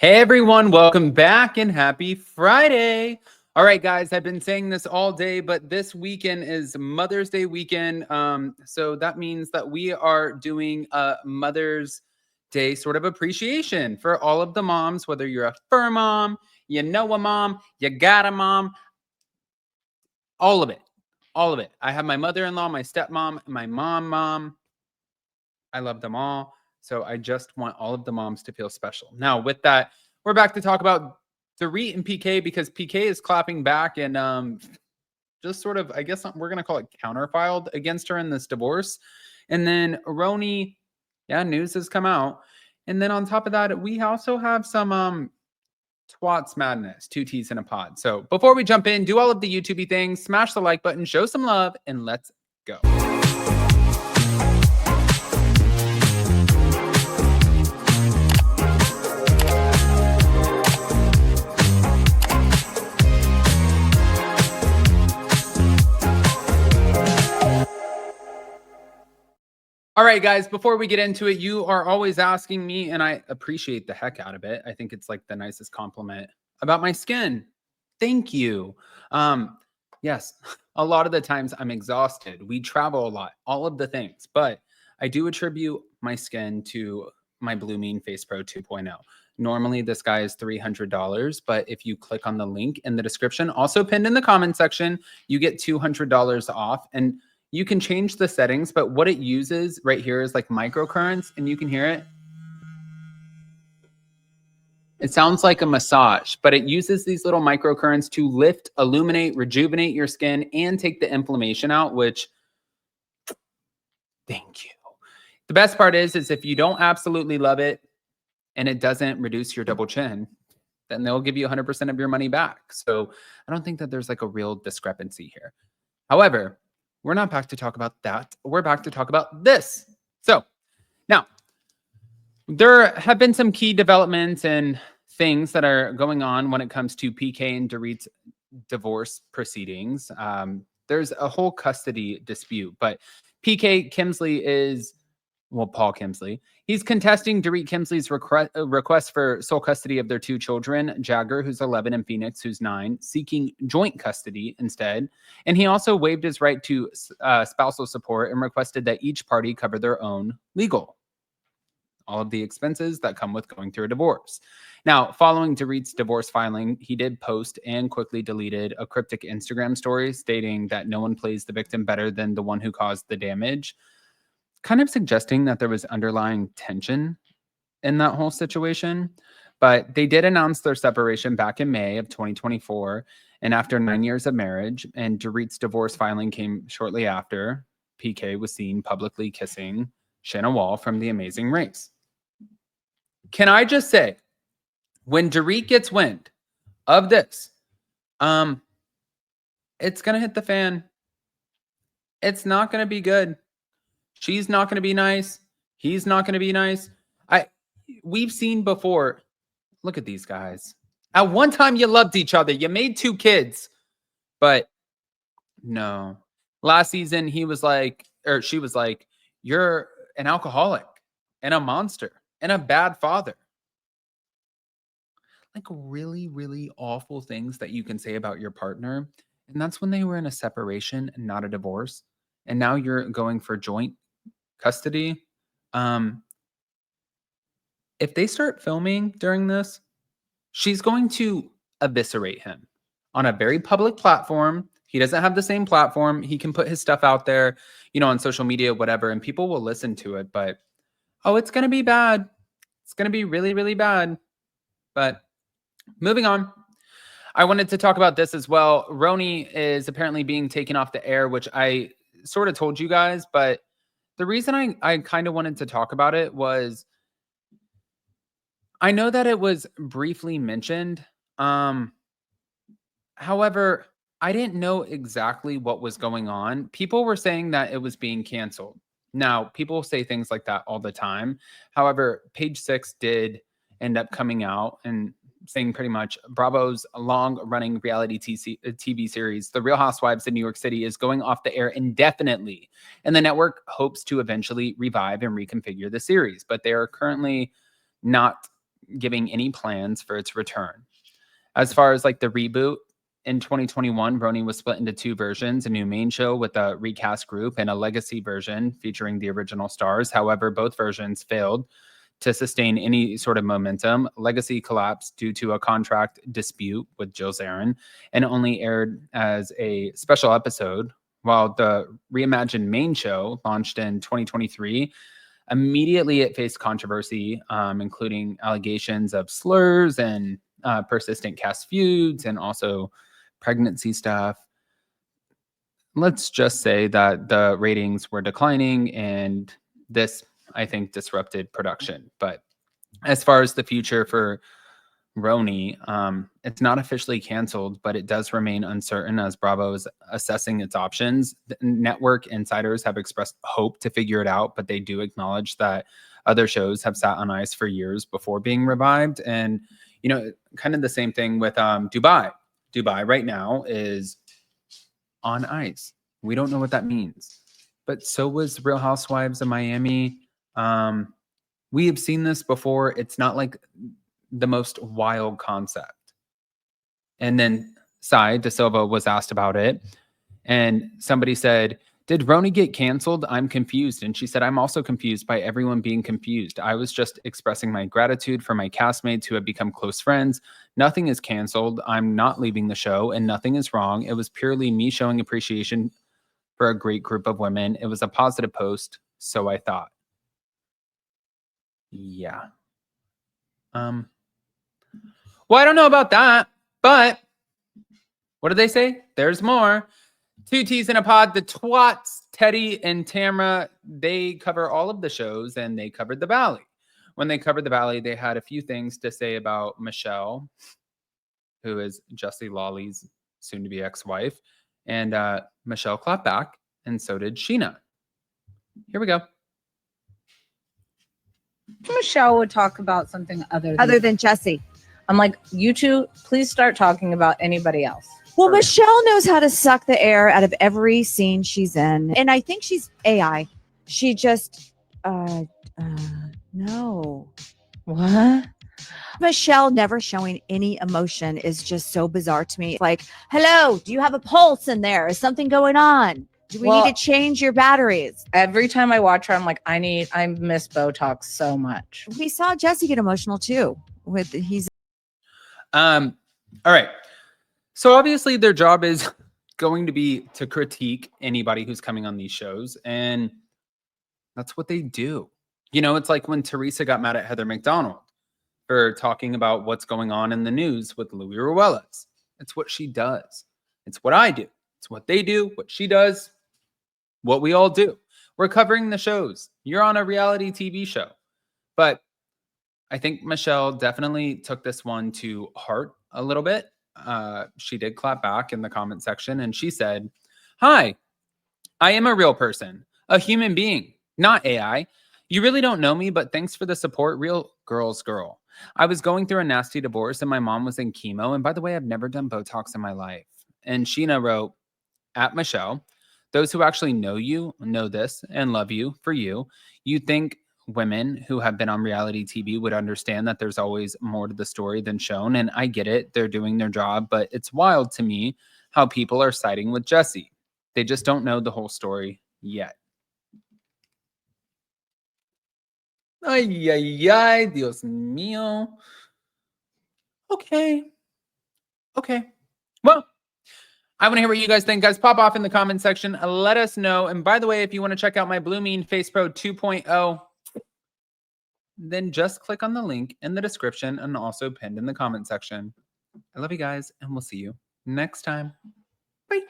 Hey everyone, welcome back and happy Friday. All right, guys, I've been saying this all day, but this weekend is Mother's Day weekend. So that means that we are doing a Mother's Day sort of appreciation for all of the moms, whether you're a fur mom, you know a mom, you got a mom, all of it. All of it. I have my mother-in-law, my stepmom, my mom. I love them all. So I just want all of the moms to feel special. Now, with that, we're back to talk about Dorit and PK because PK is clapping back and just sort of, I guess we're going to call it counterfiled against her in this divorce. And then RHONY, news has come out. And then on top of that, we also have some twats madness, two T's in a pod. So before we jump in, do all of the YouTubey things, smash the like button, show some love, and let's go. All right, guys, before we get into it, you are always asking me, and I appreciate the heck out of it. I think it's like the nicest compliment about my skin. Thank you. Yes, a lot of the times I'm exhausted. We travel a lot, all of the things, but I do attribute my skin to my Blue Mean Face Pro 2.0. Normally, this guy is $300, but if you click on the link in the description, also pinned in the comment section, you get $200 off. And you can change the settings, but what it uses right here is like microcurrents, and you can hear it. It sounds like a massage, but it uses these little microcurrents to lift, illuminate, rejuvenate your skin, and take the inflammation out, which, thank you. The best part is if you don't absolutely love it and it doesn't reduce your double chin, then they'll give you 100% of your money back. So I don't think that there's like a real discrepancy here. However, we're not back to talk about that. We're back to talk about this. So now there have been some key developments and things that are going on when it comes to PK and Dorit's divorce proceedings. There's a whole custody dispute, but PK Kemsley is, well, Paul Kemsley, he's contesting Dorit Kemsley's request for sole custody of their two children, Jagger, who's 11, and Phoenix, who's 9, seeking joint custody instead. And he also waived his right to spousal support and requested that each party cover their own legal, all of the expenses that come with going through a divorce. Now, following Dorit's divorce filing, he did post and quickly deleted a cryptic Instagram story stating that no one plays the victim better than the one who caused the damage, kind of suggesting that there was underlying tension in that whole situation. But they did announce their separation back in May of 2024. And after 9 years of marriage, and Dorit's divorce filing came shortly after, PK was seen publicly kissing Shanna Wall from The Amazing Race. Can I just say, when Dorit gets wind of this, it's going to hit the fan. It's not going to be good. She's not going to be nice. He's not going to be nice. We've seen before. Look at these guys. At one time, you loved each other. You made 2 kids. But no. Last season, he was like, or she was like, you're an alcoholic and a monster and a bad father. Like really, really awful things that you can say about your partner. And that's when they were in a separation and not a divorce. And now you're going for joint custody. If they start filming during this, she's going to eviscerate him on a very public platform. He doesn't have the same platform. He can put his stuff out there, on social media, whatever, and people will listen to it. But, it's going to be bad. It's going to be really, really bad. But moving on. I wanted to talk about this as well. RHONY is apparently being taken off the air, which I sort of told you guys, but the reason I kind of wanted to talk about it was I know that it was briefly mentioned. However, I didn't know exactly what was going on. People were saying that it was being canceled. Now, people say things like that all the time. However, Page 6 did end up coming out and saying pretty much Bravo's long-running reality TV series, The Real Housewives of New York City, is going off the air indefinitely, and the network hopes to eventually revive and reconfigure the series, but they are currently not giving any plans for its return. As far as like the reboot, in 2021, RHONY was split into two versions, a new main show with a recast group and a legacy version featuring the original stars. However, both versions failed to sustain any sort of momentum. Legacy collapsed due to a contract dispute with Jill Zarin and only aired as a special episode, while the reimagined main show launched in 2023. Immediately, it faced controversy, including allegations of slurs and persistent cast feuds and also pregnancy stuff. Let's just say that the ratings were declining, and this, I think, disrupted production. But as far as the future for RHONY, it's not officially canceled, but it does remain uncertain as Bravo is assessing its options. The network insiders have expressed hope to figure it out, but they do acknowledge that other shows have sat on ice for years before being revived. And, you know, kind of the same thing with Dubai. Dubai right now is on ice. We don't know what that means. But so was Real Housewives of Miami. We have seen this before. It's not like the most wild concept. And then Sai De Silva was asked about it. And somebody said, did RHONY get canceled? I'm confused. And she said, I'm also confused by everyone being confused. I was just expressing my gratitude for my castmates who have become close friends. Nothing is canceled. I'm not leaving the show and nothing is wrong. It was purely me showing appreciation for a great group of women. It was a positive post, so I thought. Yeah. Well, I don't know about that, but what did they say? There's more. Two T's in a pod, the twats, Teddy and Tamra, they cover all of the shows and they covered the Valley. When they covered the Valley, they had a few things to say about Michelle, who is Jesse Lawley's soon-to-be ex-wife. And Michelle clapped back, and so did Sheena. Here we go. Michelle would talk about something other than Jesse. I'm like, you two, please start talking about anybody else. Well, Michelle knows how to suck the air out of every scene she's in. And I think she's AI. She just, no. What? Michelle never showing any emotion is just so bizarre to me. Like, hello, do you have a pulse in there? Is something going on? Do we need to change your batteries? Every time I watch her, I'm like, I miss Botox so much. We saw Jesse get emotional too. All right. So obviously their job is going to be to critique anybody who's coming on these shows. And that's what they do. You know, it's like when Teresa got mad at Heather McDonald for talking about what's going on in the news with Louis Ruelas. It's what she does. It's what I do. It's what they do, what she does, what we all do. We're covering the shows. You're on a reality TV show. But I think Michelle definitely took this one to heart a little bit. She did clap back in the comment section and she said, hi, I am a real person, a human being, not AI. You really don't know me, but thanks for the support. Real girl's girl. I was going through a nasty divorce and my mom was in chemo. And by the way, I've never done Botox in my life. And Sheena wrote, at Michelle, those who actually know you know this and love you for you. You think women who have been on reality TV would understand that there's always more to the story than shown. And I get it. They're doing their job, but it's wild to me how people are siding with Jesse. They just don't know the whole story yet. Ay, ay, ay, Dios mío. Okay. Well, I want to hear what you guys think, guys. Pop off in the comment section. Let us know. And by the way, if you want to check out my Blue Mean Face Pro 2.0, then just click on the link in the description and also pinned in the comment section. I love you guys, and we'll see you next time. Bye.